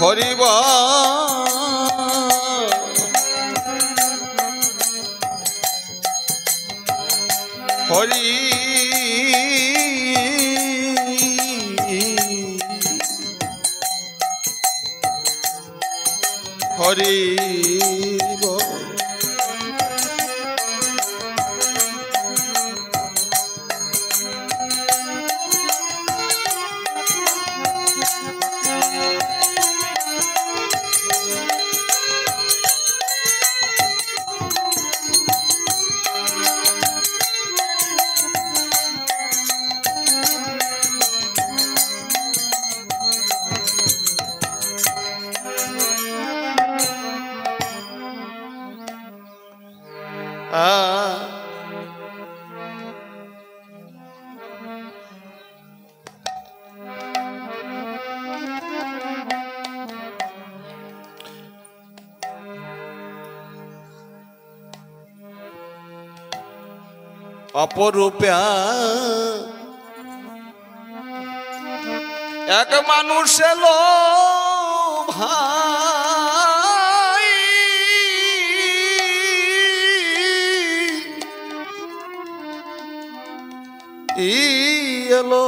হরিব হরি হরি অপরূপা এক মানুষ এলো ভাই এলো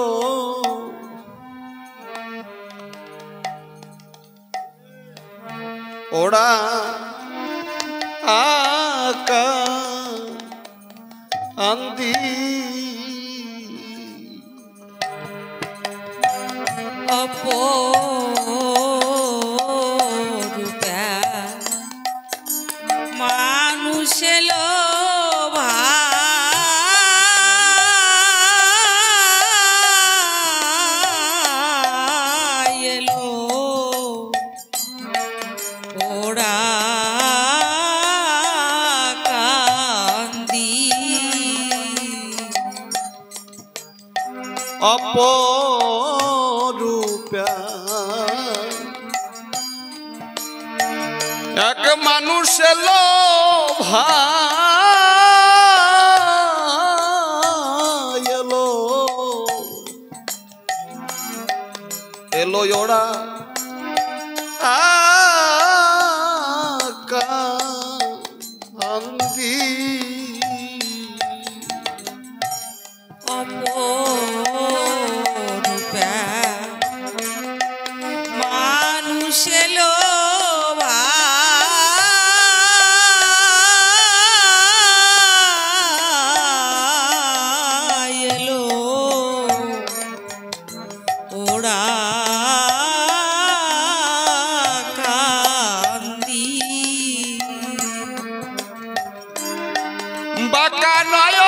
ওরা আকা আন্দি অপরূপা মানুষ এলো ভাই এলো ওরা অপরূপা এক মানুষ এলো ভাই এলো এলো ওরা আন্দি অপরূপা মানুষ এলো ভাই এলো ওরা কান্দি বাঁকা নয়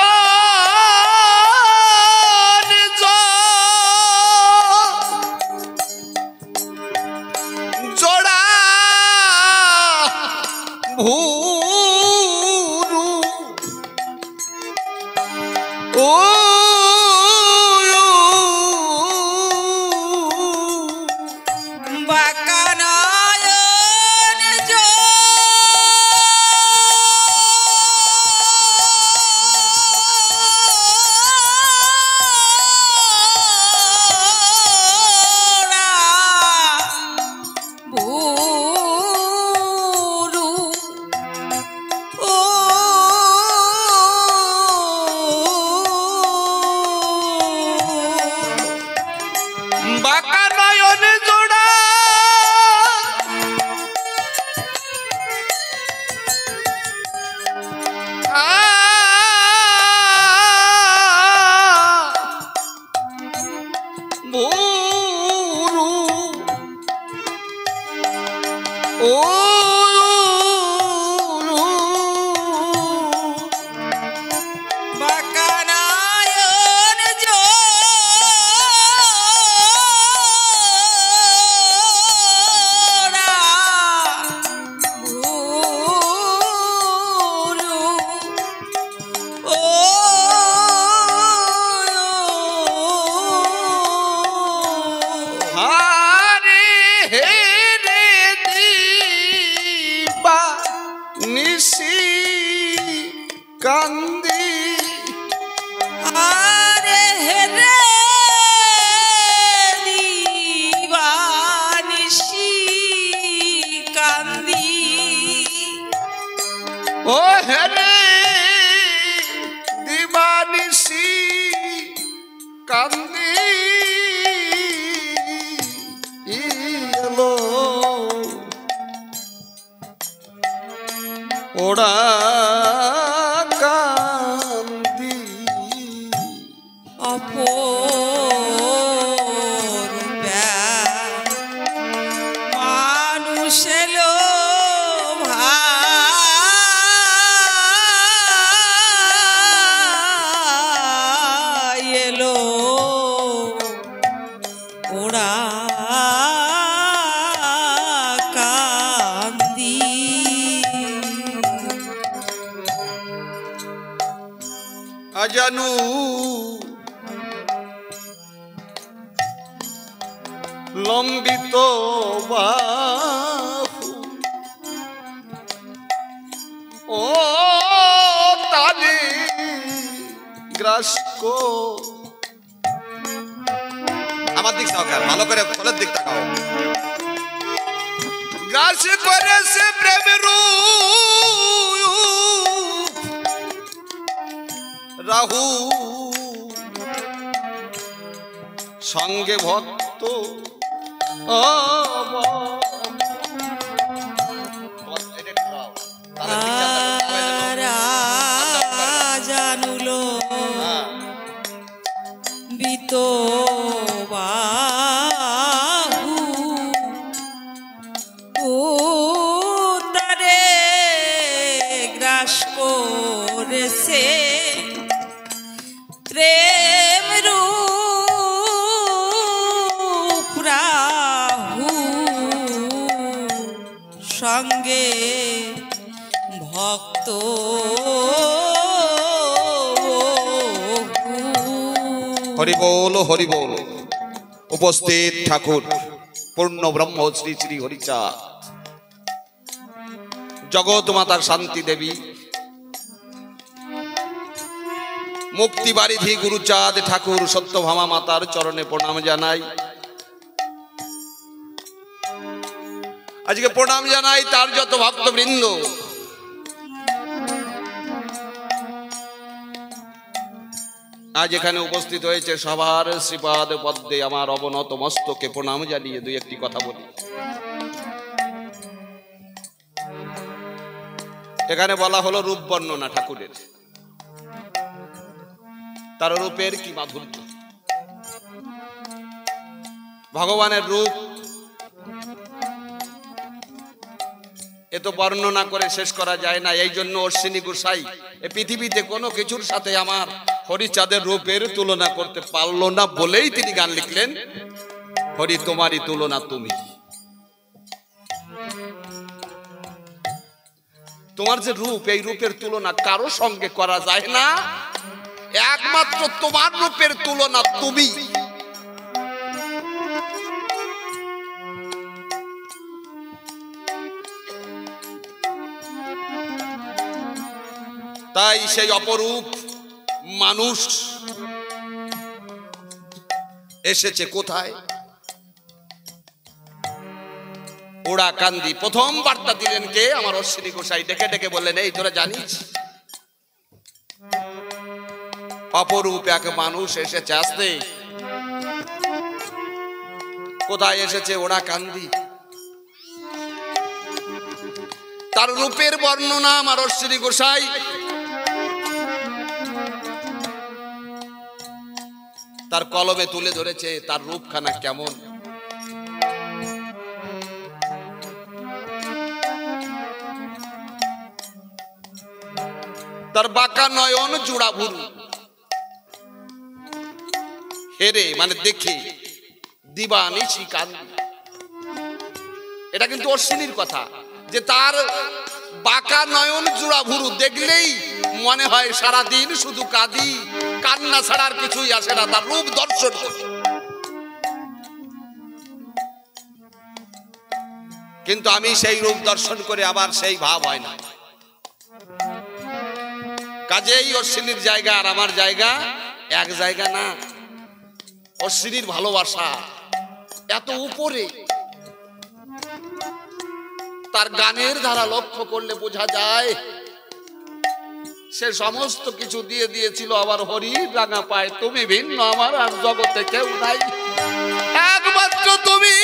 অপরূপা মানুষ এলো ভাই এলো ওরা কান্দি আজানু লম্বিত বাহু ও তালি গ্রাস কো আমার দিক তাকাও ভালো করে ফলের দিক তাকাও গ্রাস করেছে প্রেমের রাহু সঙ্গে ভক্ত জানুলো বিত বাহু ও তারে গ্রাস করেছে প্রেম রূপ রাহু সঙ্গে ভক্ত হরি বল উপস্থিত ঠাকুর পূর্ণ ব্রহ্ম শ্রী শ্রী হরিচাঁদ জগৎ মাতার শান্তি দেবী মুক্তি বারিধি গুরুচাঁদ ঠাকুর সত্যভামা মাতার চরণে প্রণাম জানাই। আজকে প্রণাম জানাই তার যত ভক্তবৃন্দ আজ এখানে উপস্থিত হয়েছে সবার শ্রীপাদ পদ্মে আমার অবনত মস্তকে প্রণাম জানিয়ে দুই একটি কথা বলি। এখানে বলা হলো রূপ বর্ণনা ঠাকুরের, তার রূপের কি মাধুর্য, ভগবানের রূপ এ তো বর্ণনা করে শেষ করা যায় না। এই জন্য অশ্বিনী গোসাই এই পৃথিবীতে কোনো কিছুর সাথে আমার হরিচাঁদের রূপের তুলনা করতে পারলো না বলেই তিনি গান লিখলেন, হরি তোমারই তুলনা তুমি। তোমার যে রূপ, এই রূপের তুলনা কারো সঙ্গে করা যায় না, একমাত্র তোমার রূপের তুলনা তুমি। তাই সেই অপরূপ মানুষ এসেছে কোথায়? ওড়া কান্দি। প্রথম বার্তা দিলেন কে? আমার অশ্বিনী গোসাই ডেকে ডেকে বললেন, এই তোরা জানিস অপরূপ এক মানুষ এসেছে। আসতে কোথায় এসেছে? ওড়া কান্দি। তার রূপের বর্ণনা আমার অশ্বিনী গোসাই তার কলমে তুলে ধরেছে। তার রূপখানা কেমন? তার বাঁকা নয়ন জোড়া ভুরু, হেরে মানে দেখে দিবানিশি কান্দি। এটা কিন্তু অশ্বিনীর কথা, যে তার বাঁকা নয়ন জোড়া ভুরু দেখলেই মনে হয় সারাদিন শুধু কাঁদি, কান্না ছাড়ার কিছুই আসে না তার রূপ দর্শন করে। কিন্তু আমি সেই রূপ দর্শন করে আবার সেই ভাব হয় না। কাজেই অশ্বিনীর জায়গা আর আমার জায়গা এক জায়গা না। অশ্বিনীর ভালোবাসা এত উপরে, তার গানের ধারা লক্ষ্য করলে বোঝা যায় সে সমস্ত কিছু দিয়ে দিয়েছিল। আবার হরি রাঙা পায় তুমি ভিন্ন, আমার আর জগতে কেউ নাই, একমাত্র তুমি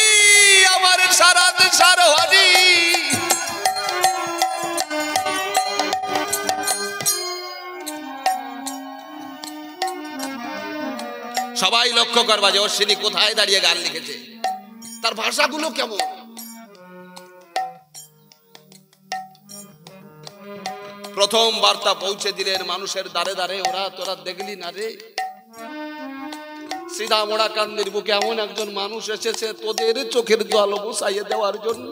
আমার সারা দেশার হরি। সবাই লক্ষ্য করবা যে অশ্বিনী কোথায় দাঁড়িয়ে গান লিখেছে, তার ভাষাগুলো কেমন। প্রথম বার্তা পৌঁছে দিলেন মানুষের দ্বারে দ্বারে, ওরা তোরা দেখলি না রে, সিধা মোড়া কান্দির বুকে এমন একজন মানুষ এসেছে তোদের চোখের জল মুছাইয়ে দেওয়ার জন্য।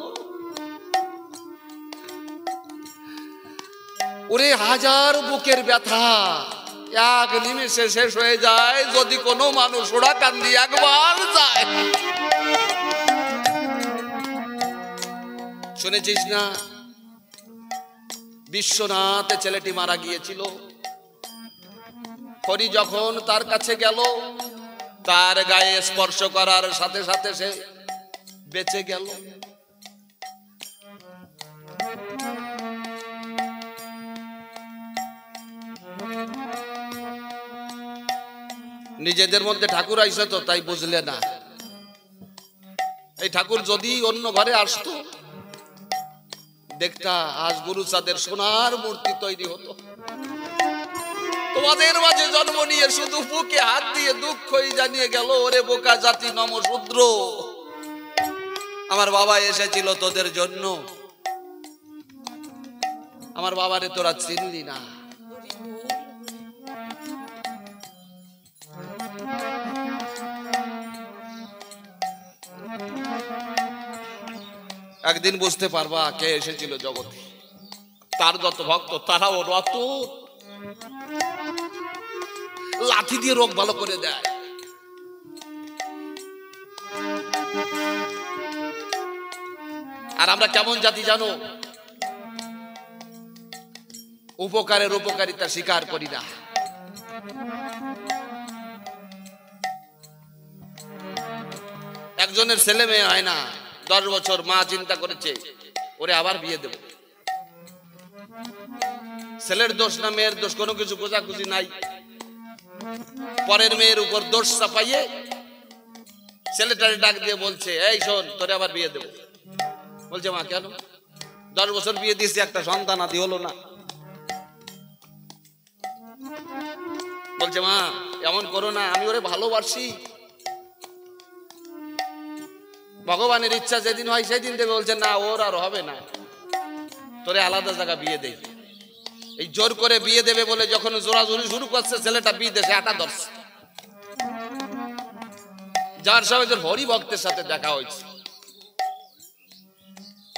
ওরে হাজার বুকের ব্যথা এক নিমেষে শেষ হয়ে যায় যদি কোনো মানুষ ওরা কান্দি একবার যায়। শুনেছিস না বিশ্বনাথ ছেলেটি মারা গিয়েছিল, হরি যখন তার কাছে গেল তার গায়ে স্পর্শ করার সাথে সাথে সে বেঁচে গেল। নিজেদের মধ্যে ঠাকুর আইসে তো তাই বুঝলে না, এই ঠাকুর যদি অন্য ঘরে আসতো দেখতা আজ গুরুচাঁদের সোনার মূর্তি তৈরি হতো। তোমাদের মাঝে জন্ম নিয়ে শুধু বুকে হাত দিয়ে দুঃখই জানিয়ে গেল, ওরে বোকা জাতি নমশূদ্র, আমার বাবা এসেছিল তোদের জন্য, আমার বাবারে তোরা চিনলি না। একদিন বুঝতে পারবা কে এসেছিল জগতে, তার যত ভক্ত তারাও রত লাঠি দিয়ে রোগ ভালো করে দেয়। আর আমরা কেমন জাতি জানো, উপকারের উপকারিতা স্বীকার করি না। একজনের ছেলে মেয়ে হয় না, 10 বছর মা চিন্তা করেছে ওরে আবার বিয়ে দেব। ছেলের দোষ না মেয়ের দোষ কোনো কিছু খোঁজাখুঁজি নাই, পরের মেয়ের উপর দোষ চাপাইয়ে ছেলেটারে ডাক দিয়ে বলছে এই শোন তোরে আবার বিয়ে দেব। বলছে মা কেন, 10 বছর বিয়ে দিয়েছি একটা সন্তান আদি হলো না। বলছে মা এমন করো না, আমি ওরে ভালোবাসি, ভগবানের ইচ্ছা যেদিন হয় সেদিন দেবে। বলছে না ওর আর হবে না, তোরে আলাদা জায়গা বিয়ে দেই। এই জোর করে বিয়ে দেবে বলে যখন জোরাজুরি শুরু করছে ছেলেটা বিদেশে আটা ধরছে। যার সঙ্গে হরি ভক্তের সাথে দেখা হয়েছে,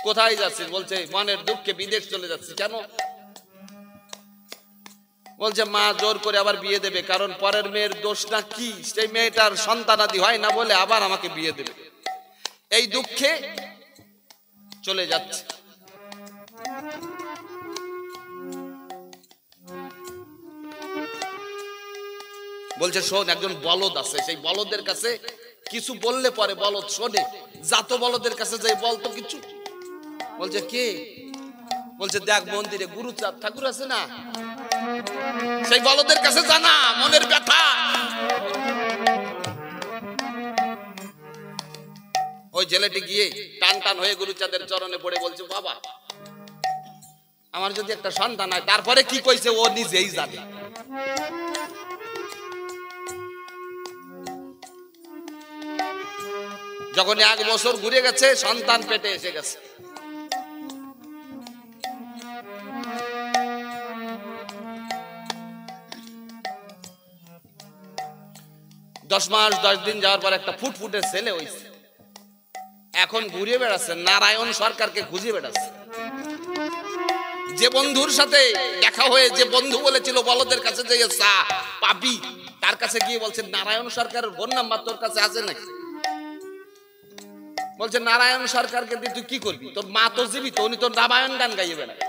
কোথায় যাচ্ছিস? বলছে মনের দুঃখে বিদেশ চলে যাচ্ছে। কেন? বলছে মা জোর করে আবার বিয়ে দেবে, কারণ পরের মেয়ের দোষ না কি, সেই মেয়েটার সন্তানাদি হয় না বলে আবার আমাকে বিয়ে দেবে, এই দুঃখে চলে যাচ্ছে। বলছে শোন একজন বলদ আছে, সেই বলদের কাছে কিছু বললে পরে বলদ শোনে, জাত বলদের কাছে যাই বলতো কিছু। বলছে কে? বলছে দেখ মন্দিরে গুরুচাঁদ ঠাকুর আছে না, সেই বলদের কাছে জানা মনের ব্যথা। ওই ছেলেটি গিয়ে টান টান হয়ে গুরুচাঁদের চরণে পড়ে বলছে বাবা আমার যদি একটা সন্তান হয়। তারপরে কি কইছে ও নিজেই জানে। যখন 1 বছর ঘুরে গেছে সন্তান পেটে এসে গেছে। দশ মাস 10 দিন যাওয়ার পর একটা ফুটফুটে ছেলে হইছে। এখন ঘুরে বেড়াচ্ছে, নারায়ণ সরকারকে খুঁজে বেড়াচ্ছে। যে বন্ধুর সাথে দেখা হয়ে যে বন্ধু বলেছিল বলদের কাছে যে চা পাবি, তার কাছে গিয়ে বলছে নারায়ণ সরকারের ফোন নাম্বার তোর কাছে আছে নাকি? বলছে নারায়ণ সরকারকে দিয়ে তুই কি করবি? তোর মা তো জীবিত, উনি তোর রামায়ণ গান গাইয়ে বেড়ায়।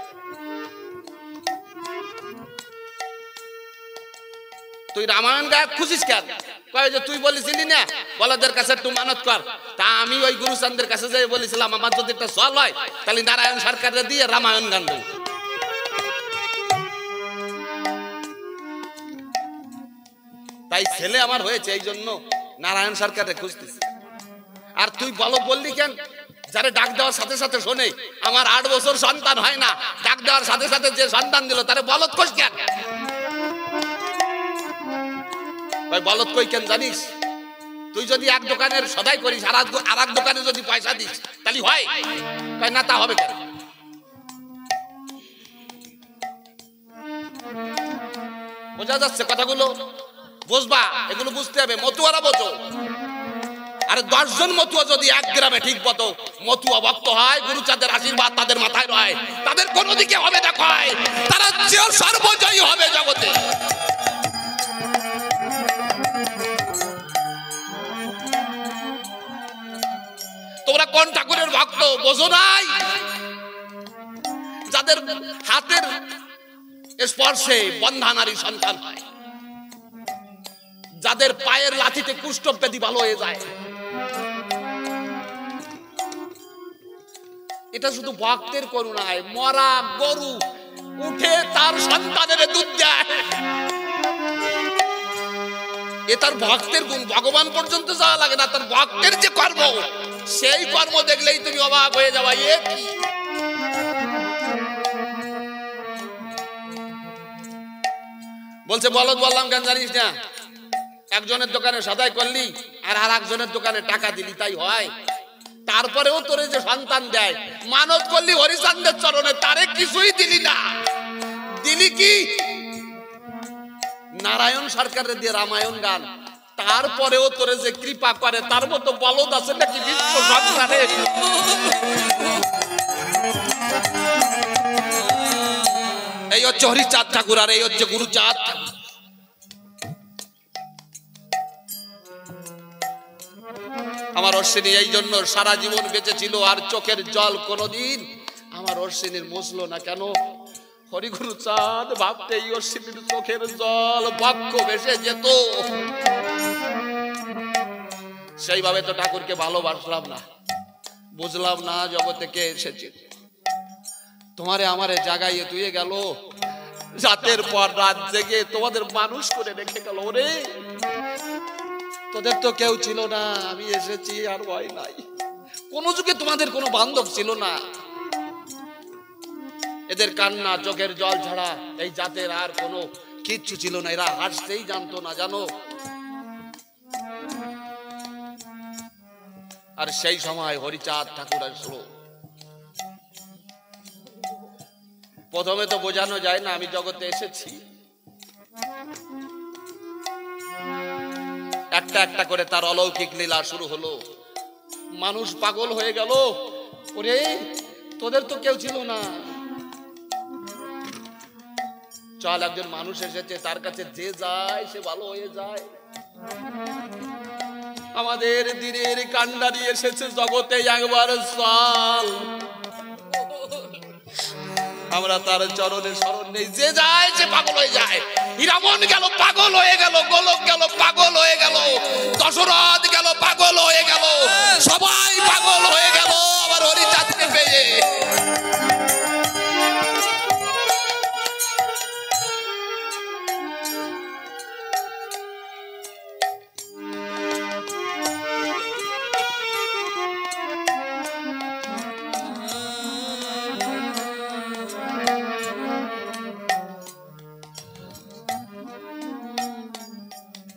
তুই রামায়ণ গায়ক খুঁজিস কেন? কয় যে তুই বলেছিলি না বলদের কাছে একটু মানত কর, তা আমি ওই গুরুচাঁদের কাছে যাই বলেছিলাম আমার যদি একটা চল হয় তাহলে নারায়ণ সরকারের দিয়ে রামায়ণ গান দেব। তাই ছেলে আমার হয়েছে এই জন্য নারায়ণ সরকারে খুঁজতেছি। আর তুই বললি কেন? যারে ডাক দেওয়ার সাথে সাথে শোনে আমার 8 বছর সন্তান হয় না, ডাক দেওয়ার সাথে সাথে যে সন্তান দিল তারে বলদ খোঁজ কেন? ওই বলত কই কেন জানিস? তুই যদি এক দোকানের সদাই করিস আর এক দোকানে যদি পয়সা দিস তাহলে হয়? কয় না, তা হবে কেন? বোঝা যাচ্ছে কথাগুলো? বুঝবা, এগুলো বুঝতে হবে। মতুয়ারা বোঝো। আর 10 জন মতুয়া যদি এক গ্রামে ঠিক মতো মতুয়া ভক্ত হয়, গুরুচাঁদের আশীর্বাদ তাদের মাথায় রয়, তাদের কোন দিকে হবে না কয়, তারা যে সর্বজয়ী হবে জগতে। তোমরা কোন ঠাকুরের ভক্ত বোঝো নাই? যাদের হাতের স্পর্শে বন্ধা নারী সন্তান হয়, যাদের পায়ের লাথিতে কুষ্ঠ ব্যাধি ভালো হয়ে যায়। এটা শুধু ভক্তের করুণায়। মরা গরু উঠে তার সন্তানের দুধ দেয়, এ তার ভক্তের গুণ। ভগবান পর্যন্ত যাওয়া লাগে না, তার ভক্তের যে কর্ম, সেই কর্ম দেখলেই তুমি অবাক হয়ে যাবা। এ কি! বলছে বলদ বললাম কেন জানিস না? একজনের দোকানে সদাই করলি আর একজনের দোকানে টাকা দিলি, তাই হয়? তারপরেও তোরে যে সন্তান দেয়, মানত করলি হরিচাঁদের চরণে, তারে কিছুই দিলি না। দিলি কি? নারায়ণ সরকারের দিয়ে রামায়ণ গান। তারপরেও তোরে যে কৃপা করে, তার মতো বলদ আছে নাকি বিশ্ব সংসারে? এই হচ্ছে হরিচাঁদ ঠাকুর আর এই হচ্ছে গুরুচাঁদ। আমার অশ্বিনী এই জন্য সারা জীবন বেঁচে ছিল, আর চোখের জল কোনদিন আমার অশ্বিনীর মুছলো না। কেন? হরিগুরু চাঁদ ভাবতে এই অশ্বিনীর চোখের জল বক্ষ ভেসে যেত। সেইভাবে তো ঠাকুরকে ভালোবাসলাম না, বুঝলাম না জগতে কে এসেছে। তোমারে আমারে জাগাইয়ে তুই গেল, রাতের পর রাত জেগে তোমাদের মানুষ করে রেখে গেল। ওরে, তোদের তো কেউ ছিল না, আমি এসেছি আর ভয় নাই। কোন যুগে তোমাদের কোনো বান্ধব ছিল না। এদের কান্না চোখের জল ছাড়া এই জাতের আর কোনো কিচ্ছু ছিল না। এরা হাসতেই জানতো না, জানো? আর সেই সময় হরিচাঁদ ঠাকুর আসলো। প্রথমে তো বোঝানো যায় না আমি জগতে এসেছি। একটা একটা করে তার অলৌকিক লীলা শুরু হলো। মানুষ পাগল হয়ে গেল। ওরে, তোদের তো কেউ ছিল না, চল একজন মানুষ এসেছে, তার কাছে যে যায় সে ভালো হয়ে যায়। আমাদের দিনের কান্ডারি এসেছে জগতে একবার, চল আমরা তার চরণে শরণ নেই। যে যায় সে পাগল হয়ে যায়। হীরামন গেল পাগল হয়ে গেল, গোলক গেল পাগল হয়ে গেল, দশরথ গেল পাগল হয়ে গেল, সবাই পাগল হয়ে গেল আমার হরিচাঁদকে পেয়ে।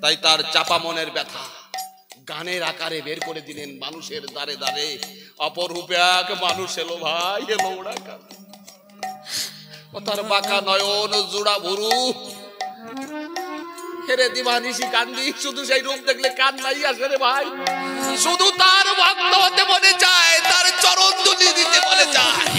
তাই তার চাপা মনের ব্যথা গানের আকারে বের করে দিলেন মানুষের দ্বারে দ্বারে। অপরূপ এক মানুষ এলো ভাই, এলো ওরা ও তার বাঁকা নয়ন জোড়া ভুরু, হেরে দিবানিসি কান্দি। শুধু সেই রূপ দেখলে কান্নাই আসে রে ভাই। শুধু তার ভক্ত হতে মনে চায়, তার চরণ দুলি দিতে মনে চায়।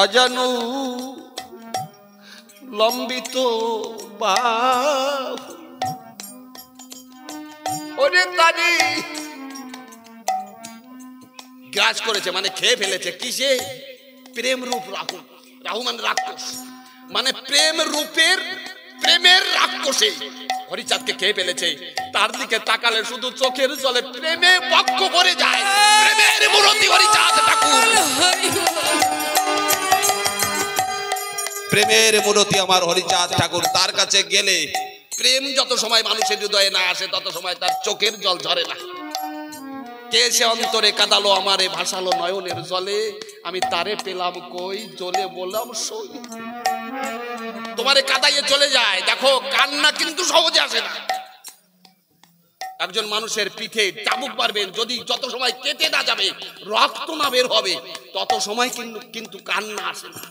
অজানু লম্বিত বাহু, ওরে তারি গ্রাস করেছে, মানে খেয়ে ফেলেছে। কিসে? প্রেম রূপ রাহু। রাহু মানে রাক্ষস, মানে প্রেম রূপের প্রেমের রাক্ষসে হরিচাঁদকে খেয়ে ফেলেছে। তার দিকে তাকালে শুধু চোখের জলে প্রেমে বক্ষ ভরে যায়। প্রেমের মূর্তি হরিচাঁদ ঠাকুর, প্রেমের মূর্তি আমার হরিচাঁদ ঠাকুর। তার কাছে গেলে প্রেম যত সময় মানুষের হৃদয়ে না আসে তত সময় তার চোখের জল ঝরে না। কে সে অন্তরে কাঁদালো আমারে ভাসালো নয়নের জলে, আমি তারে পেলাম কই জলে বললাম সই। তোমারে কাঁদাইয়ে চলে যায়। দেখো কান্না কিন্তু সহজে আসে না। একজন মানুষের পিঠে চাবুক মারবেন, যদি যত সময় কেটে না যাবে, রক্ত না বের হবে, তত সময় কিন্তু কান্না আসে না।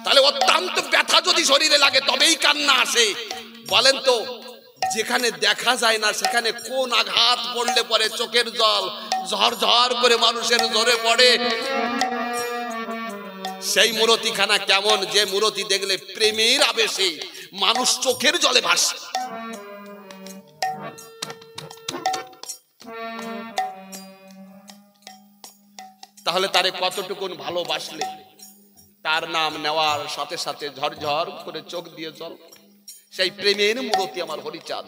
তাহলে অত্যন্ত ব্যথা যদি শরীরে লাগে তবেই কান্না আসে। বলেন তো, যেখানে দেখা যায় না সেখানে কোন আঘাত পড়লে পরে চোখের জল ঝরঝর করে মানুষের ঝরে পড়ে? সেই মূরতিখানা কেমন, যে মূরতি দেখলে প্রেমের আবেশে মানুষ চোখের জলে ভাসে। তাহলে তারে কতটুকুন ভালোবাসলে তার নাম নেওয়ার সাথে সাথে ঝরঝর করে চোখ দিয়ে জল। সেই প্রেমের মূরতি আমার হরিচাঁদ।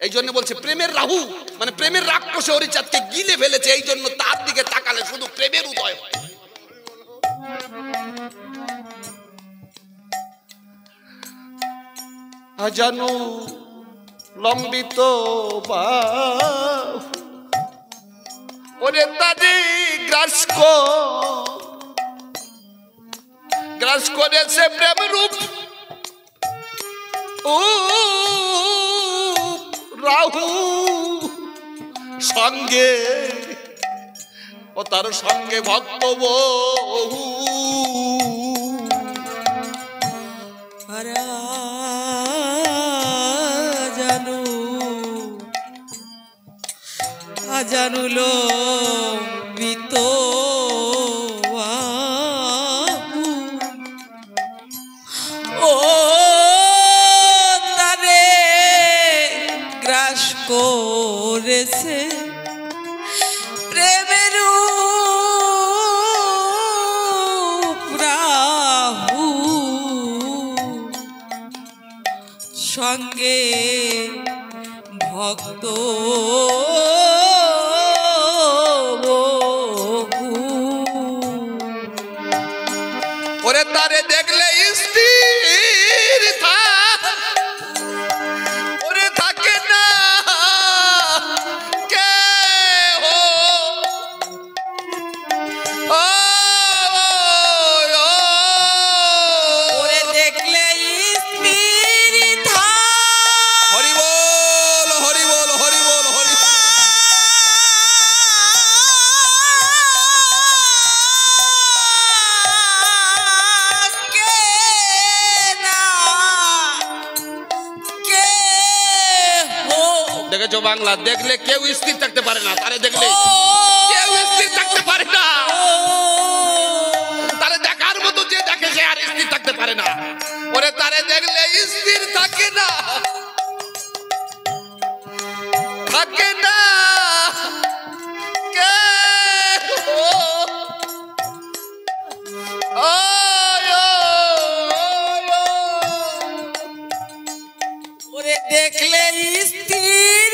এই জন্য বলছে প্রেমের রাহু, মানে প্রেমের রাক্ষসে হরিচাঁদকে গিলে ফেলেছে। এই জন্য তার দিকে তাকালে শুধু প্রেমের উদয় হয়। জানো লম্বিত বাহু ওরে তারে গ্রাস করেছে প্রেম রূপ ও রাহু সঙ্গে, ও তার সঙ্গে ভক্ত বহু। জানুলো বিত ও তারে গ্রাস করেছে প্রেমের রাহু সঙ্গে ভক্ত ওরে তারে দেখলে স্থির ওরে থাকে না কে হো ওরে দেখলে স্থির হরি বল হরি বল হরি বল হরি। দেখেছো বাংলা, দেখলে কেউ স্থির থাকতে পারে না, তারে দেখলে কেউ স্থির থাকতে পারে না। তারে দেখার মতো যে দেখে সে আর স্থির থাকতে পারে না। ওরে তারে দেখলে স্থির থাকে না, থাকে না কে ওরে দেখলে স্থির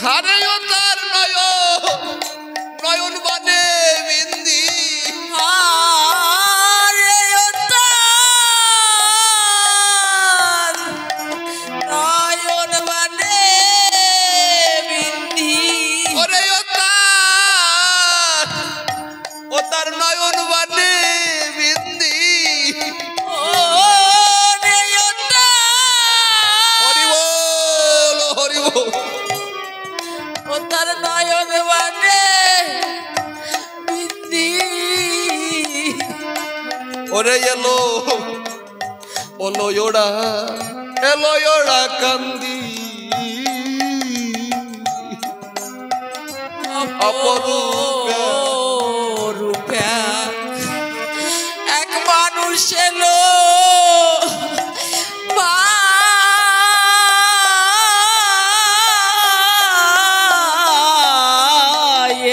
হারে ও তার নয়ন বানে বিন্দি নয়ন মানে বিন্ধি ওরে ও তার নয়ন বানে বিন্দি হরি বল হরি বল। ও তার নয়ন মানে বিন্ধি ওরে এলো ওড়া কান্দি অপরূপা এক মানুষ এলো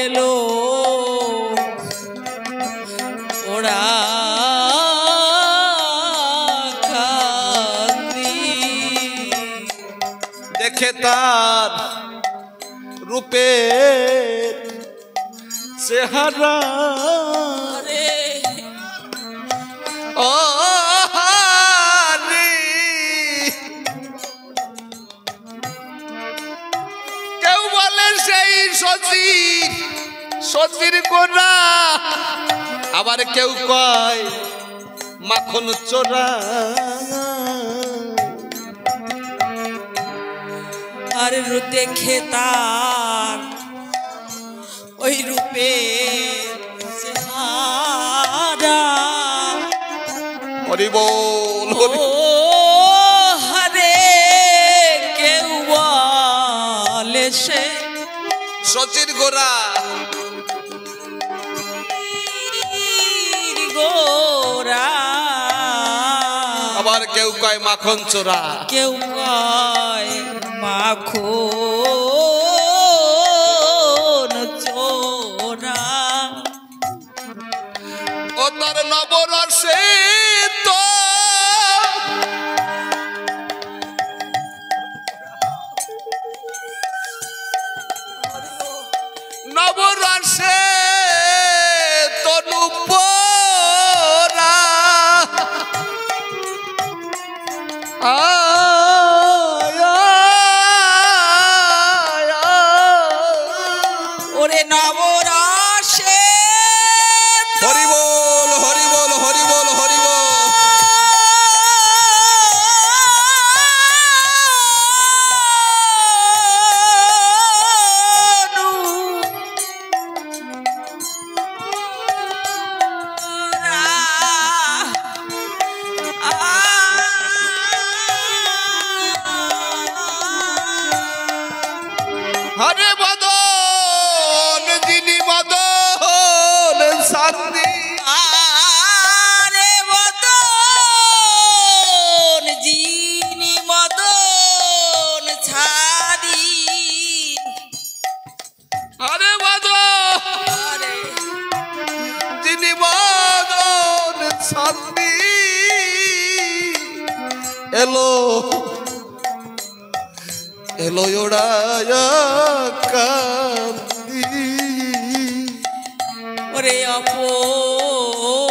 এলো তার রূপের চেহারা আরে ও হারি। কেউ বলে সেই সচির গোরা, আবার কেউ কয় মাখন চোরা। আর দেখে তার ওই রূপের চেহারা হরি বল ও হরে কেউ বলে সে সচির গোরা, গোরা, আবার কেউ কয় মাখন চোরা। কেউ কয় মাখন চোরা। ও তার নবরসে তো নবরসে তনুপরা ওরে নবরসে হরি বল হরি বল হরি বল হরি বল। হরে মদন যিনি মদন শান্তি, আরে মদন যিনি মদন ছাড়ি। হরে মদন আরে যিনি মদন শান্তি, এলো এলো ওড়ায়া কান্দি। ওরে অপরূপা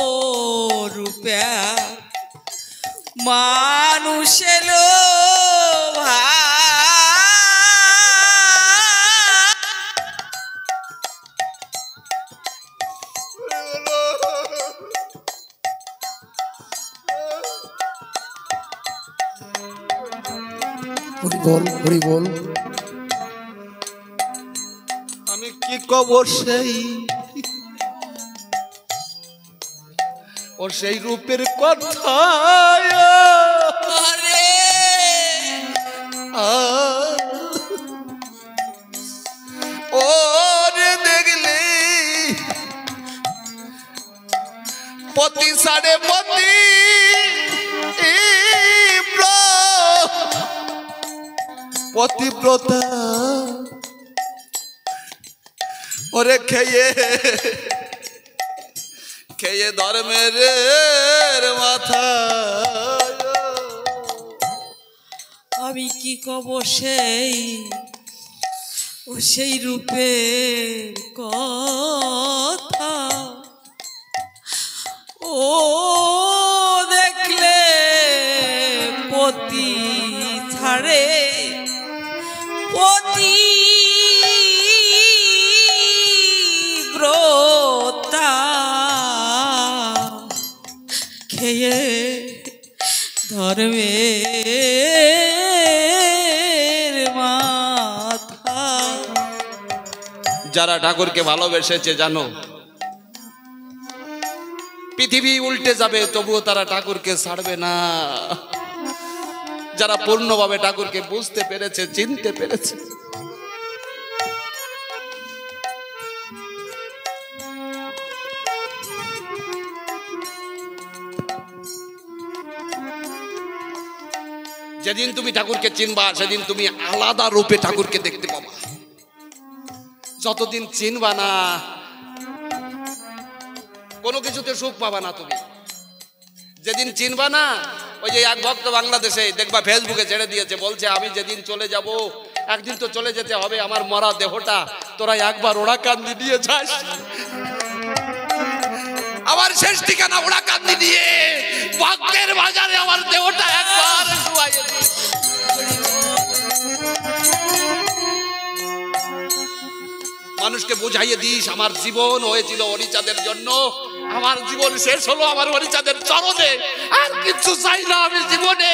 মানুষ এলো হরি বল হরি বল। আমি কি কবর সেই ও সেই রূপের কথা আরে ওরে দেখলে পতি সাড়ে পতি পতিব্রতা ওরে খেয়ে খেয়ে ধর্মের মাথা। আমি কি কব সেই ও সেই রূপের কথা। ও দেখলে পতি ছাড়ে পতি ব্রতা খেয়ে ধর্মের মাথা। যারা ঠাকুরকে ভালোবেসেছে জানো পৃথিবী উল্টে যাবে তবুও তারা ঠাকুরকে ছাড়বে না। যারা পূর্ণভাবে ঠাকুরকে বুঝতে পেরেছে চিনতে পেরেছে। যেদিন তুমি ঠাকুরকে চিনবা সেদিন তুমি আলাদা রূপে ঠাকুরকে দেখতে পাবা। যতদিন চিনবা না কোনো কিছুতে সুখ পাবা না তুমি। যেদিন চিনবা না, ওই যে এক ভক্ত বাংলাদেশে দেখবা ফেসবুকে ছেড়ে দিয়েছে, বলছে আমি যেদিন চলে যাব একদিন তো চলে যেতে হবে, আমার মরা দেহটা তোরা একবার ওড়া কান্দি দিয়ে যাস, আমার শেষ ঠিকানা ওড়া কান্দি দিয়ে ভক্তের বাজারে আমার দেহটা একবার শুয়াইয়ে দে। মানুষকে বুঝাইয়ে দিস আমার জীবন হয়েছিল হরিচাঁদের জন্য, আমার জীবন শেষ হলো আমার হরিচাঁদের চরণে, আর কিছু চাই না আমি জীবনে।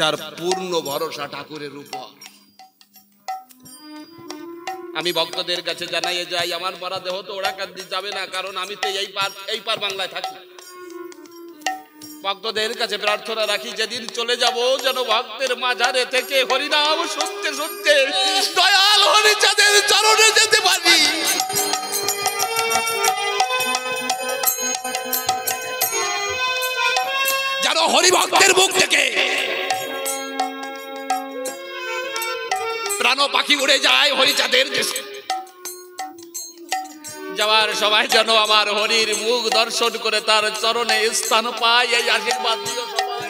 যার পূর্ণ ভরসা ঠাকুরের উপর, আমি ভক্তদের কাছে জানাইয়ে যাই আমার মরা দেহ তো ওরা কান্দি যাবে না, কারণ আমি তো এই পার বাংলায় থাকি। ভক্তদের কাছে প্রার্থনা রাখি যেদিন চলে যাব যেন ভক্তের মাঝারে থেকে হরিনাম শুনতে শুনতে দয়াল হরিচাঁদের চরণে যেতে পারি। যেন হরিভক্তের মুখ থেকে প্রাণ পাখি উড়ে যায় হরিচাঁদের দেশে যাওয়ার সময় যেন আমার হরির মুখ দর্শন করে তার চরণে স্থান পায়, এই আশীর্বাদ দিও সবাই।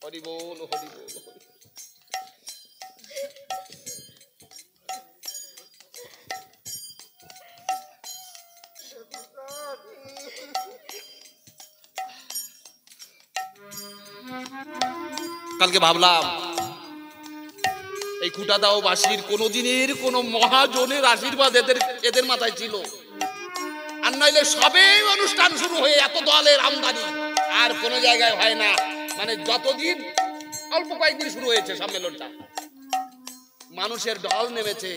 হরি বল, হরি বল। কালকে ভাবলাম এই খুঁটাদাও বাসীর কোনোদিনের কোন মহাজনের আশীর্বাদ এদের মাথায় ছিল, আর নইলে সবে অনুষ্ঠান শুরু হয়ে এত দলের আমদানি আর কোন জায়গায় হয় না। মানে যতদিন অল্প কয়েকদিন শুরু হয়েছে সম্মেলনটা, মানুষের ঢল নেমেছে।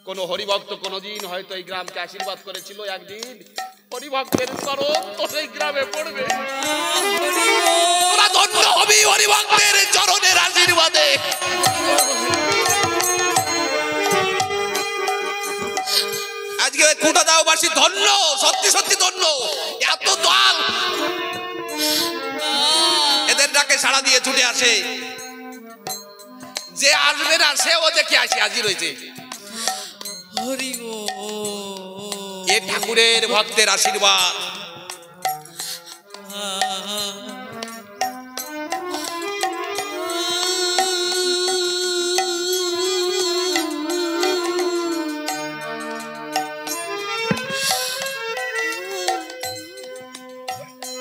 কোন হরিভক্ত কোনদিন হয়তো এই গ্রামকে আশীর্বাদ করেছিল, একদিন হরিভক্তের চরণ তোর এই গ্রামে পড়বে, তোরা ধন্য হবি হরিভক্তের চরণের আশীর্বাদে। আজকে খুঁটাদাওবাসী ধন্য, সত্যি সত্যি ধন্য। এত দল এদের ডাকে সাড়া দিয়ে ছুটে আসে, যে আসবে না সেও দেখে আসি হাজির হয়েছে। হরি এ ঠাকুরের ভক্তের আশীর্বাদ।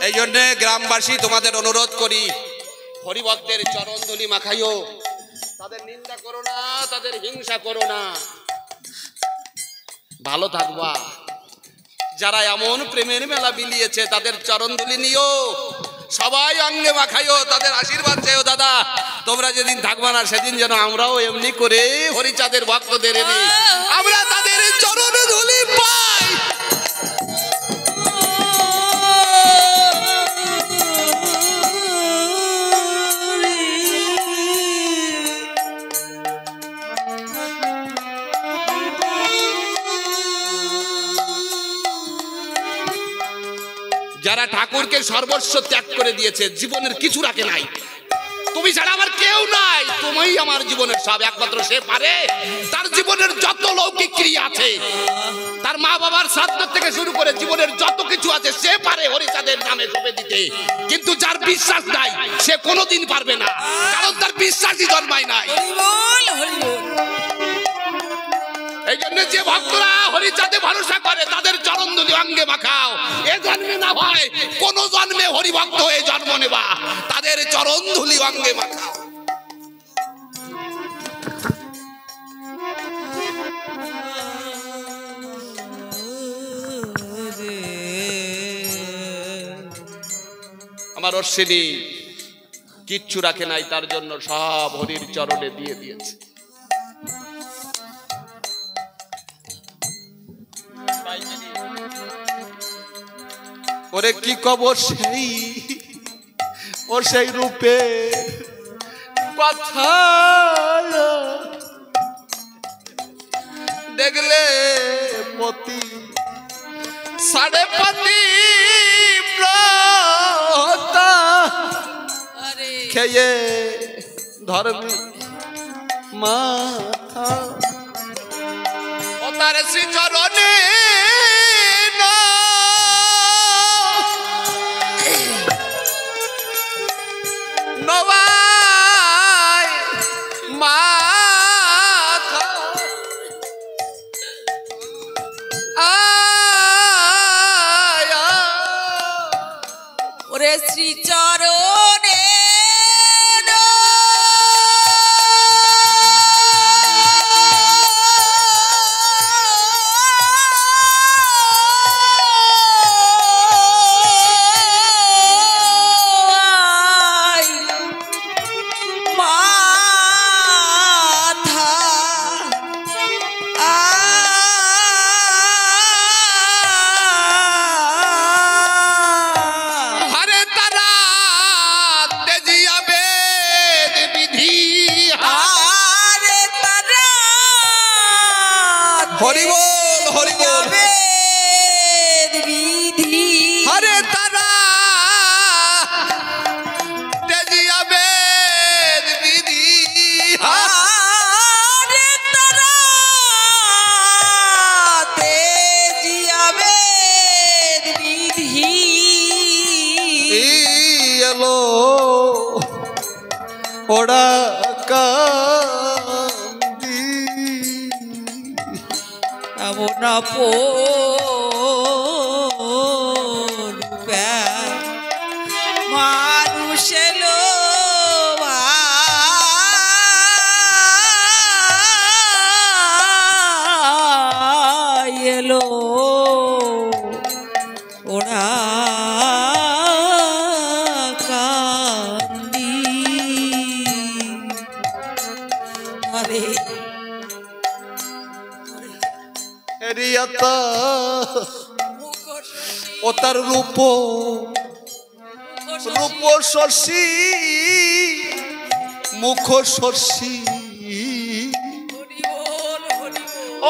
এই জন্য গ্রামবাসী তোমাদের অনুরোধ করি, হরিভক্তের চরণ ধুলি মাখাইও, তাদের নিন্দা করো না, তাদের হিংসা করো না, ভালো থাকবা। যারা এমন প্রেমের মেলা বিলিয়েছে তাদের চরণ ধুলি নিও, সবাই অঙ্গে মাখাইও, তাদের আশীর্বাদ চেয়েও। দাদা তোমরা যেদিন থাকবা না সেদিন যেন আমরাও এমনি করে হরিচাঁদের ভক্তদের এনে আমরা তাদের চরণ ধুলি পাই। যারা ঠাকুরকে সর্বস্ব ত্যাগ করে দিয়েছে, জীবনের কিছু রাখে নাই, তুমি ছাড়া আমার কেউ নাই, তুমিই আমার জীবনের সব, একমাত্র সে পারে তার জীবনের যত লৌকিক ক্রিয়া আছে, তার মা বাবার শ্রাদ্ধ থেকে শুরু করে জীবনের যত কিছু আছে সে পারে হরিচাঁদের নামে সঁপে দিতে। কিন্তু যার বিশ্বাস নাই সে কোনোদিন পারবে না, কারণ তার বিশ্বাসই জন্মায় নাই। এই জন্য যে ভক্তরা হরিচাঁদে ভরসা করে তাদের চরণ ধুলি অঙ্গে মাখাও। এ জন্মে না হয় কোন জন্মে হরিভক্ত হয়ে জন্ম নেবা, তাদের চরণ ধুলি অঙ্গে মাখাও। আমার অশ্বিনী কিচ্ছু রাখে নাই, তার জন্য সব হরির চরণে দিয়ে দিয়েছে। ওরে কি কবর সেই ওর সেই রূপে কথা দেখলে পতি সাড়ে পতি আরে খেয়ে ধর্মে মাথা ও তার শ্রী চরণে নবাই মাথা ওরে শ্রীচরণে হরি বল হরি বল বিধি হরে তারা তেজিয়া বেদ বিধি আরে তারা তেজিয়া বেদ বিধি এলো ওরা কান্দি না পূর্বে মানুষ এলো এলো ওরা কান্দি আরে রিয়াতা ও তার রূপ রূপ শশী মুখ শশী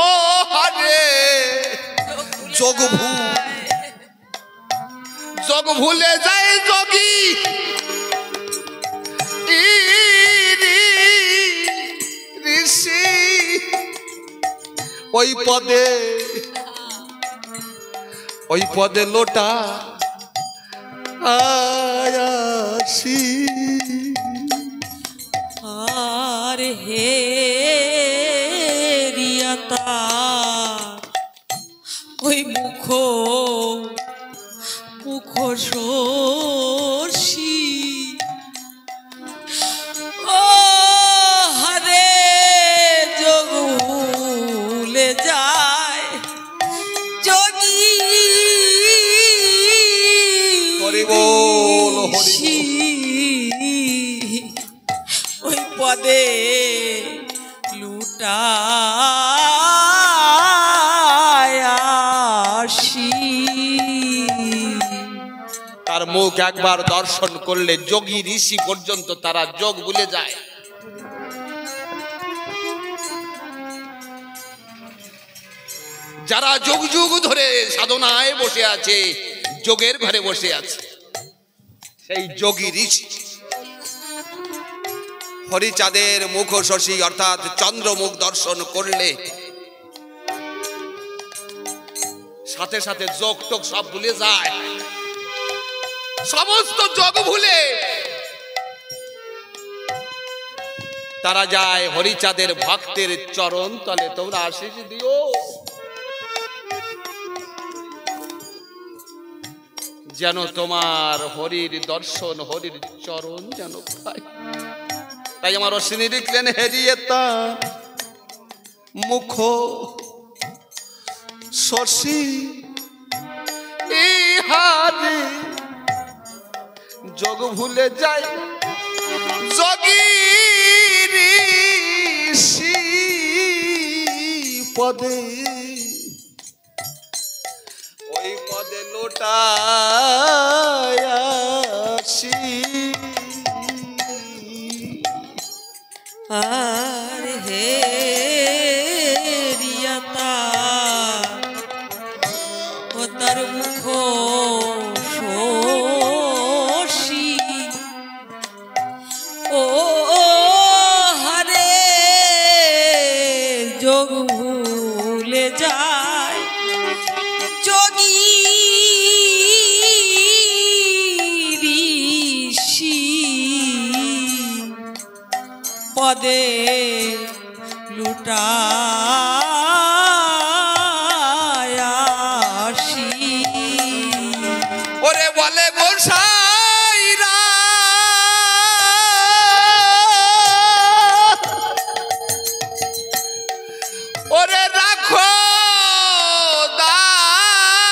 ও হারে যোগ ভুলে যায় যোগী ঋষি ওই পদে লোটা আয়াসি আর হে রিয়াতা ওই মুখ শশী ও হরে যোগ ভুলে যায় যোগী হরি বল হরি ওই পদে লুটায়াসি তার মুখ একবার দর্শন করলে যোগী ঋষি পর্যন্ত তারা যোগ ভুলে যায়। যারা যুগ যুগ ধরে সাধনায় বসে আছে, যোগের ঘরে বসে আছে, সেই যোগী ঋষি হরিচাঁদের মুখ শশী অর্থাৎ চন্দ্রমুখ দর্শন করলে সাথে সাথে যোগ টোগ সব ভুলে যায়, সমস্ত যোগ ভুলে তারা যায় হরিচাঁদের ভক্তের চরণ তলে। তোমরা আশীষ দিও যেন তোমার হরির দর্শন হরির চরণ যেন পাই। তাই আমার অশ্বিনী লিখলেন হেরিয়েতা মুখ শশী ইহারে যোগ ভুলে যায় যোগী ঋষি পদে, ওই পদে লোটায় আসি। আর হে রিয়াতা ও তার মুখ শোষী, ও হরে যোগ ভুলে যায় যোগী ঋষি পদে লুটায় আসি। ওরে বলে গোসাইরা ওরে রাখো দাসী,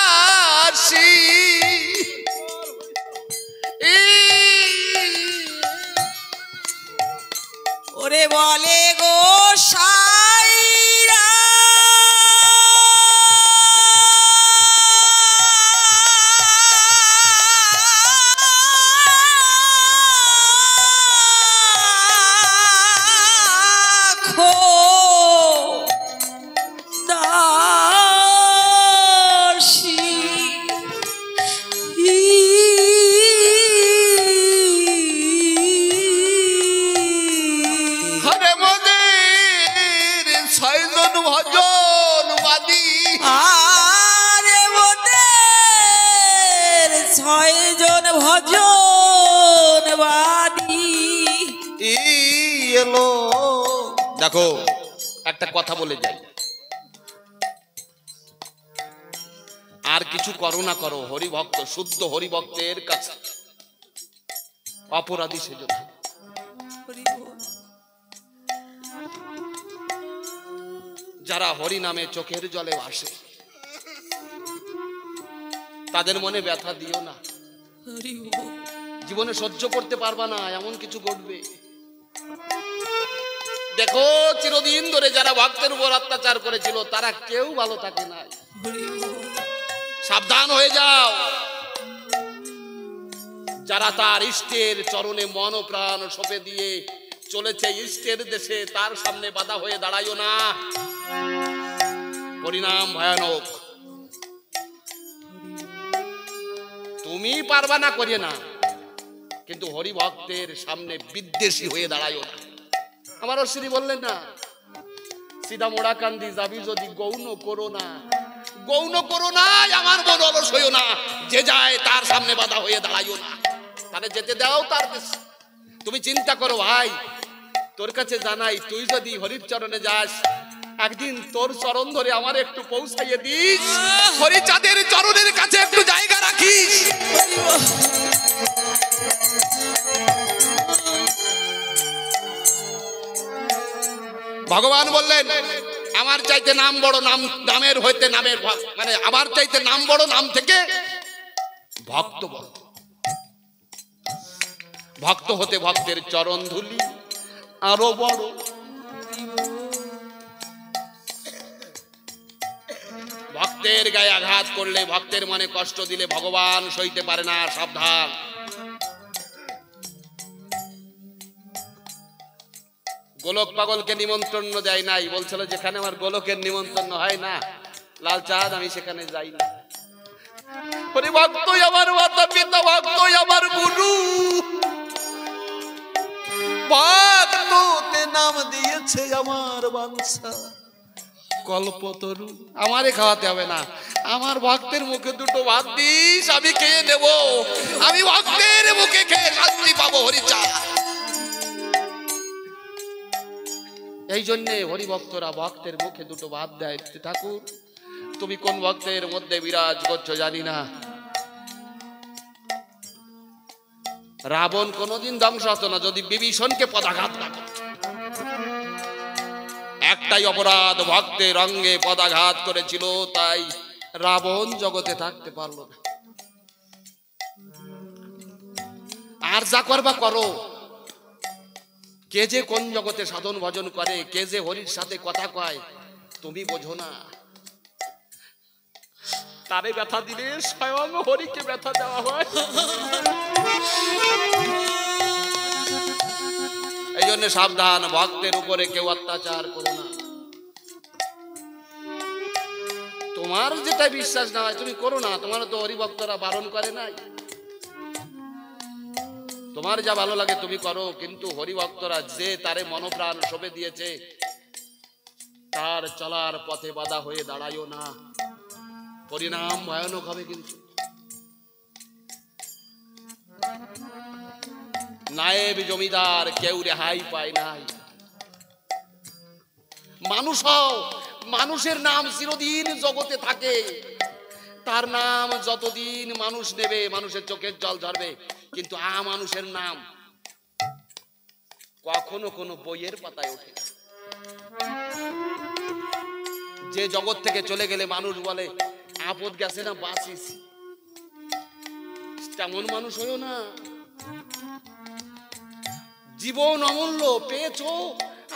ওরে বলে গোসাইরা রাখো দাসী। হরে মোদের 6 জন ভজনবাদী, আরে মোদের 6 জন ভজনবাদী এলো। দেখো একটা কথা বলে যাই, আর কিছু করো না করো, হরিভক্ত শুদ্ধ হরিভক্তের কাছে অপরাধী সেজন্য। যারা হরি নামে চোখের জলে ভাসে তাদের মনে ব্যথা দিও না, জীবনে সহ্য করতে পারবা না এমন কিছু ঘটবে। দেখো চিরদিন ধরে যারা ভক্তের উপর অত্যাচার করেছিল তারা কেউ ভালো থাকে না। সাবধান হয়ে যাও, যারা তার ইষ্টের চরণে মন ও প্রাণ সঁপে দিয়ে চলেছে ইষ্টের দেশে, তার সামনে বাধা হয়ে দাঁড়াইও না, পরিণাম ভয়ানক। তুমি পারবা না করিয়ে না, কিন্তু হরিভক্তের সামনে বিদ্বেষী হয়ে দাঁড়াইও না। আমার শ্রী বললেন না, সিধা মোড়া কান্দি যাবি যদি গৌণ করো না, গৌণ করো না, আমার মন অলস হইও না, যে যায় তার সামনে বাধা হয়ে দাঁড়াইও না, তারে যেতে দাও তার দেশে। তুমি চিন্তা করো ভাই, তোর কাছে জানাই, তুই যদি হরির চরণে যাস, একদিন তোর চরণ ধরে আমার একটু পৌঁছাইয়ে দিস, হরিচাঁদের চরণের কাছে একটু জায়গা রাখিস। ভগবান বললেন, আমার চাইতে নাম বড়, নামের হইতে নামের মানে আমার চাইতে নাম বড়, নাম থেকে ভক্ত বড়। ভক্ত হতে ভক্তের চরণ ধুলি আরো বড়। ভক্তের গায়ে আঘাত করলে, ভক্তের মনে কষ্ট দিলে ভগবান সইতে পারে না, সাবধান। গোলক পাগলকে নিমন্ত্রণ দেয় নাই, বলছিল যেখানে আমার গোলকের নিমন্ত্রণ হয় না লাল চাঁদ, আমি সেখানে যাই না। ভক্তই আমার মাতা পিতা, ভক্তই আমার গুরু, ভক্ততে নাম দিয়েছে আমার বাঞ্ছা কল্পতরু। আমারে খাওয়াতে হবে না, আমার ভক্তের মুখে দুটো ভাত দিস, আমি খেয়ে নেব, আমি ভক্তের মুখে খেয়ে শান্তি পাবো হরিচাঁদ। এই জন্যে হরিভক্তরা ভক্তের মুখে দুটো ভাত দেয়। ঠাকুর তুমি কোন ভক্তের মধ্যে বিরাজ করছো জানি না, রাবণ কোনদিন ধ্বংস হতো না যদি বিভীষণকে পদাঘাত না করত। একটাই অপরাধ, ভক্তের অঙ্গে পদাঘাত করেছিল, তাই রাবণ জগতে থাকতে পারল না। আর যা করবা করো। কে যে কোন জগতে সাধন ভজন করে, কে যে হরির সাথে কথা কয়, তুমি বোঝো না। তারে ব্যথা দিলে স্বয়ং হরিকে ব্যথা দেওয়া হয়। এই জন্য সাবধান, ভক্তের উপরে কেউ অত্যাচার করো না। তোমার যেটা বিশ্বাস না হয় তুমি করো না, তোমার তো হরিভক্তরা বারণ করে নাই। তোমার যা ভালো লাগে তুমি করো, কিন্তু হরিভক্তরা যে তারে মনোপ্রাণ সঁপে দিয়েছে তার চলার পথে বাধা হয়ে দাঁড়াইও না, পরিণাম ভয়ানক হবে। কিন্তু নায়েব জমিদার কেউ রেহাই পায় নাই। মানুষ হও, মানুষের নাম চিরদিন জগতে থাকে, তার নাম যতদিন মানুষ নেবে মানুষের চোখের জল ঝরবে, কিন্তু মানুষের নাম কখনো কোনো বইয়ের পাতায় ওঠে। যে জগৎ থেকে চলে গেলে মানুষ বলে আপদ গেছে না বাঁচিস, তেমন মানুষ হইও না। জীবন অমূল্য, পেয়েছো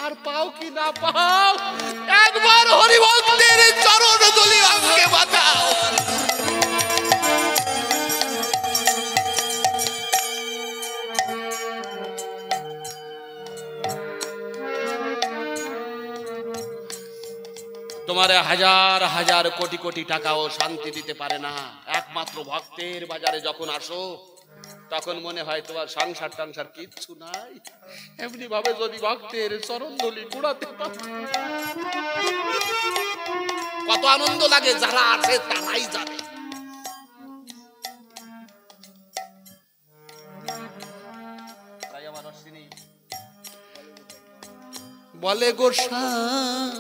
আর পাও কি না পাও, একবার হরিভক্তের চরণ ধুলি আমাকে বাঁচাও। তোমার হাজার হাজার কোটি কোটি টাকাও শান্তি দিতে পারে না। একমাত্র ভক্তের বাজারে যখন আসো তখন মনে হয় তোমার সংসার টাংসার কিচ্ছু নাই। এমনি ভাবে যদি ভক্তের চরণ ধুলি কুড়াতে পারো কত আনন্দ লাগে, যারা আছে তারাই জানে। বলে গোসাই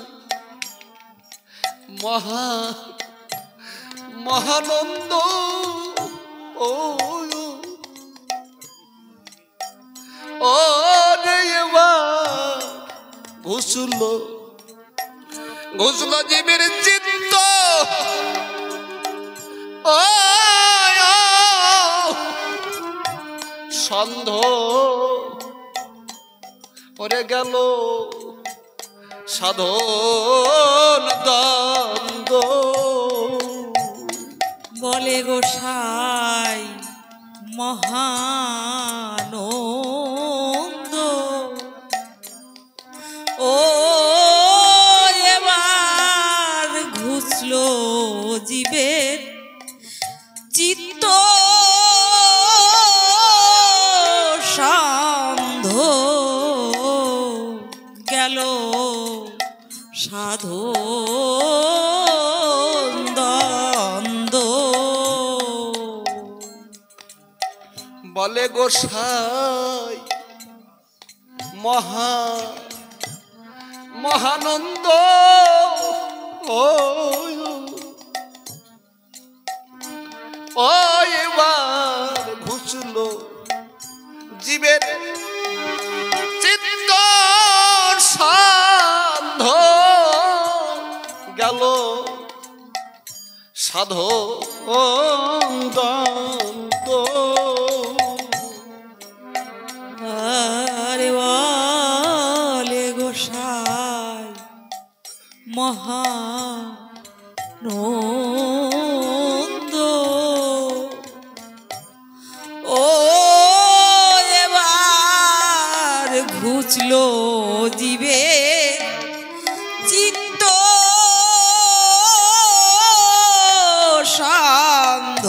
মহানন্দ ও ও ঘুষলো ঘুষলো জীবের চিত্ত, ও সন্ধ পরে গেল সাধন দ্বন্দ্ব। বলে গোসাই মহানন্দ ও এবার ঘুষলো জীবের চিত্ত, সান্ধ গেল সাধন দ্বন্দ্ব। বলে গোসাই মহানন্দ ও এবার ঘুষলো জীবের চিত্ত, সাধ গেল সাধন দ্বন্দ্ব। আরে বলে গোসাই মহানন্দ ও এবার ঘুচলো জীবে চিত্ত, সান্ধ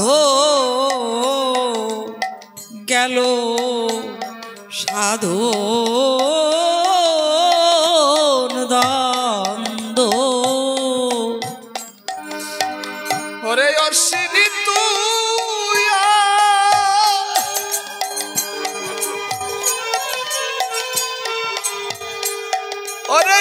গেল সাধন দ্বন্দ্ব। ওরে অশ্বিনী তুই ওরে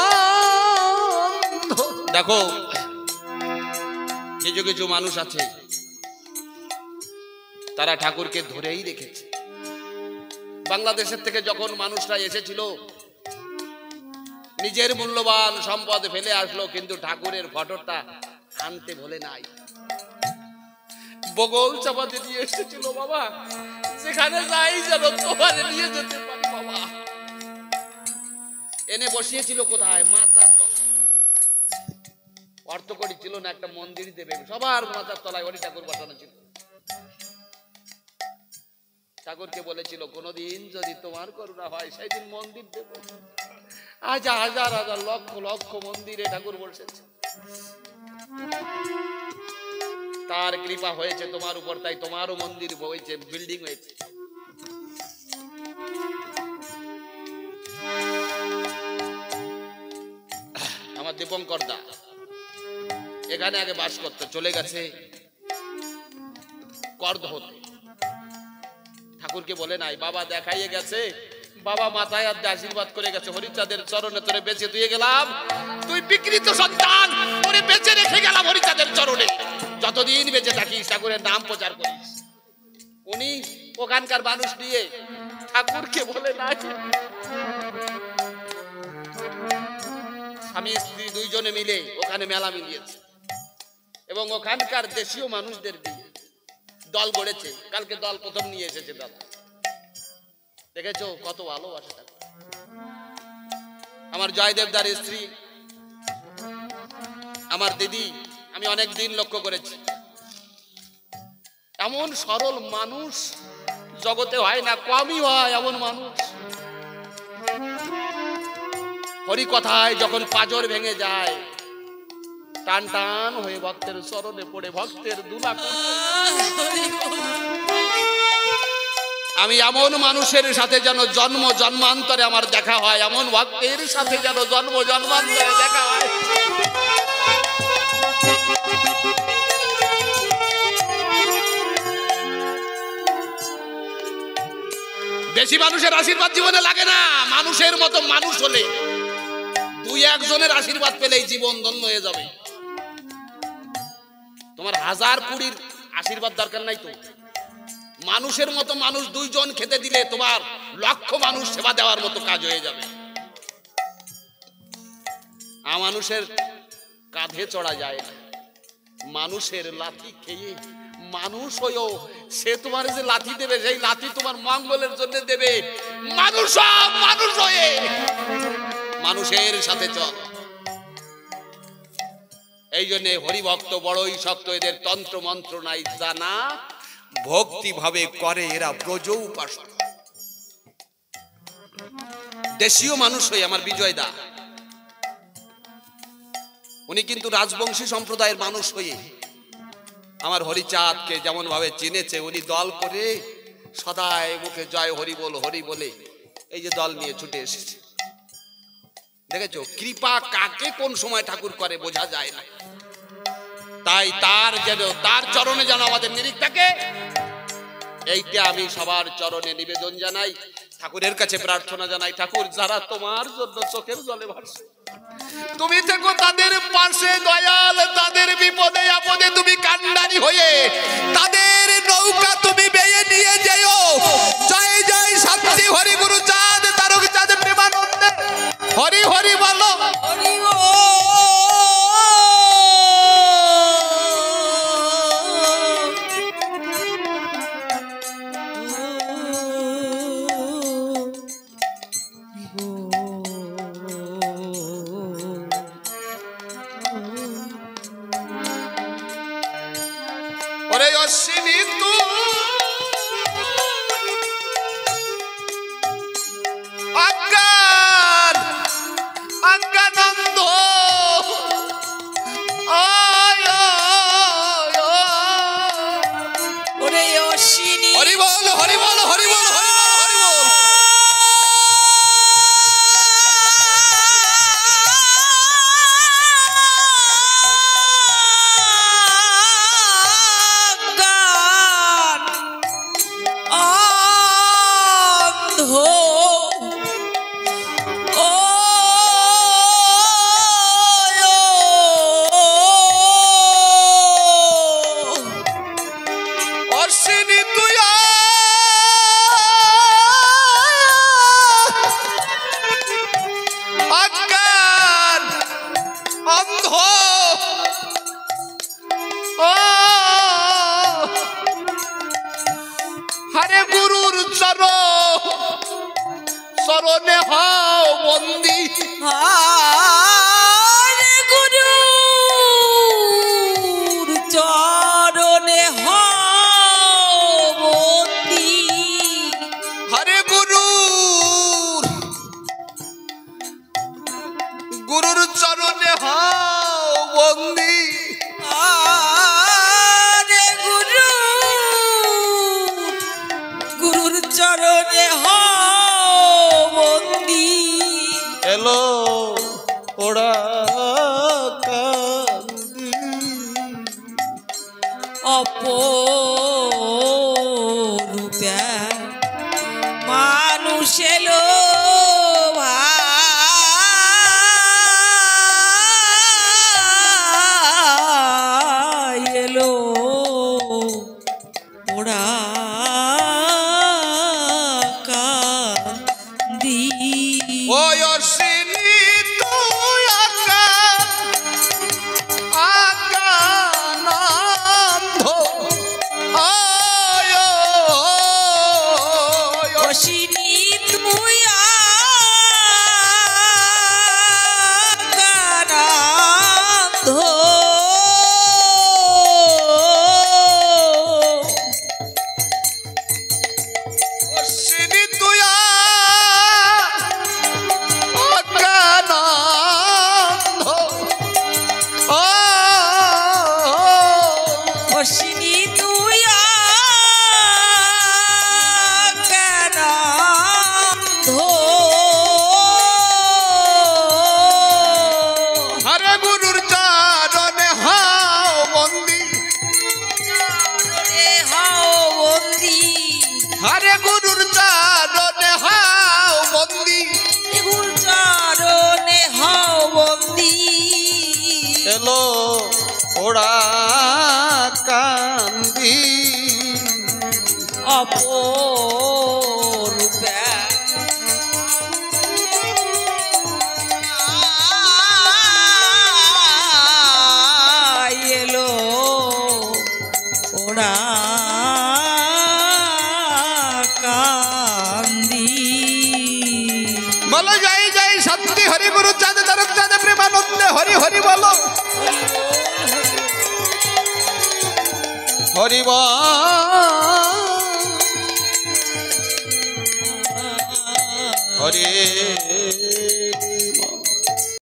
অজ্ঞানন্দ। দেখো কিছু কিছু মানুষ আছে তারা ঠাকুরকে ধরেই রেখেছে। বাংলাদেশের থেকে যখন মানুষরা এসেছিল নিজের মূল্যবান সম্পদ ফেলে আসলো, কিন্তু ঠাকুরের ফটোটা আনতে ভোলে নাই। বগল চাপাতে দিয়ে এসেছিল বাবা, যেখানে যাই যেন তোমার নিয়ে যেতে পারি বাবা। এনে বসিয়েছিল কোথায়? মাচার তলায়। অর্থ করি ছিল না, একটা মন্দির দেবে, সবার মাচার তলায় হরি ঠাকুর বসানো ছিল। ঠাকুরকে বলেছিল কোনদিন যদি তোমার করুণা হয় সেদিন মন্দির দেব। আজ হাজার হাজার লক্ষ লক্ষ মন্দিরে ঠাকুর বসেছে। তার কৃপা হয়েছে তোমার উপর, তাই তোমারও মন্দির হয়েছে, বিল্ডিং হয়েছে। আমার দীপঙ্কর দা এখানে আগে বাস করতে, চলে গেছে করদ হতে। ঠাকুরকে বলে নাই, বাবা দেখাইয়ে গেছে, বাবা মাথায় হাত দিয়ে আশীর্বাদ করে গেছে, হরিচাঁদের চরণে তোরে বেঁচে দিয়ে গেলাম, তুই বিকৃত সন্তান, তোরে বেঁচে রেখে গেলাম হরিচাঁদের চরণে, যতদিন বেঁচে থাকিস ঠাকুরের নাম প্রচার করিস। উনি ওখানকার মানুষ নিয়ে ঠাকুরকে বলে নাই, স্বামী স্ত্রী দুইজনে মিলে ওখানে মেলা মিলিয়েছে এবং ওখানকার দেশীয় মানুষদের দিয়ে দল গড়েছে। কালকে দল প্রথম নিয়ে এসেছে দাদা, দেখেছো কত ভালোবাসে ঠাকুর। আমার জয়দেবদার স্ত্রী, আমার দিদি, আমি অনেক দিন লক্ষ্য করেছি, এমন সরল মানুষ জগতে হয় না, কমই হয় এমন মানুষ। হরি কথায় যখন পাজর ভেঙে যায়, টান টান হয়ে ভক্তের চরণে পড়ে ভক্তের দুলা করে। আমি এমন মানুষের সাথে যেন জন্ম জন্মান্তরে আমার দেখা হয়, এমন ভক্তের সাথে যেন জন্ম জন্মান্তরে দেখা হয়। বেশি মানুষের আশীর্বাদ জীবনে লাগে না, মানুষের মতো মানুষ হলে দুই একজনের আশীর্বাদ পেলেই জীবন ধন্য হয়ে যাবে। তোমার হাজার কুড়ির আশীর্বাদ দরকার নাই তো, মানুষের মতো মানুষ দুইজন খেতে দিলে তোমার লক্ষ মানুষ সেবা দেওয়ার মতো কাজ হয়ে যাবে। মানুষের কাঁধে চড়া যায় না, মানুষের লাথি খেয়ে মানুষ হয়েও সে তোমার যে লাথি দেবে সেই লাথি তোমার মঙ্গলের জন্য দেবে। মানুষ মানুষ হয়ে মানুষের সাথে চল। এই জন্য হরিভক্ত বড়ই শক্ত, এদের তন্ত্র মন্ত্র নাই জানা, ভক্তি ভাবে করে এরা ব্রজ উপাসনা। দেশীয় মানুষ হয়ে আমার বিজয় দা, উনি কিন্তু রাজবংশী সম্প্রদায়ের মানুষ হয়ে আমার হরিচাঁদকে যেমন ভাবে চিনেছে, উনি দল করে সদাই মুখে জয় হরি বল হরি বলে এই যে দল নিয়ে ছুটে এসেছে। দেখেছো কৃপা কাকে কোন সময় ঠাকুর করে বোঝা যায় না, তাই তার চরণে যেন আমাদের নিরিখ থাকে, এইটা আমি সবার চরণে নিবেদন জানাই, ঠাকুরের কাছে প্রার্থনা জানাই। ঠাকুর যারা তোমার জন্য চোখের জলে ভাসছে, তুমি থেকো তাদের পাশে দয়াল, তাদের বিপদে আপদে তুমি কান্ডারি হয়ে তাদের নৌকা তুমি বেয়ে নিয়ে যেও। জয় জয় শান্তি হরি গুরু চাঁদ তারক চাঁদ প্রেমানন্দে হরি হরি বলো। হরি ও ওরে অশ্বিনী তু অজ্ঞানন্দ ওরে অশ্বিনী হরি বল হরি বল হরি বল হরি বল হরি বল। অশ্বিনী তুই চরণে হও বন্দি। আরে গুরুর চরণে হও বন্দি। হরে গুরুর চরণে হও বন্দি। আরে গুরুর চরণে হও বন্দি। এলো ওরা কান্দি। অপরূপে মানুষ এলো ভাই এলো ওরা কান্দি। ওই অশ্বিনী তুই আকানন্দ আয় অশ্বিনী তুই আকানন্দ অশ্বিনী তুই আকানন্দ অশ্বিনী তুই আকানন্দ হরে গুরুর চরণে হও বন্দি। রে হও বন্দি। হরে গুরুর চরণে হও বন্দি। গুরুর চরণে হও বন্দি। এলো ওরা কান্দি। অপরূপে এলো ওরা কান্দি। বলো জয় জয় সত্যি হরি গুরু চাঁদ তারক চাঁদ প্রেমানন্দে হরি হরি বলো। হরি হরে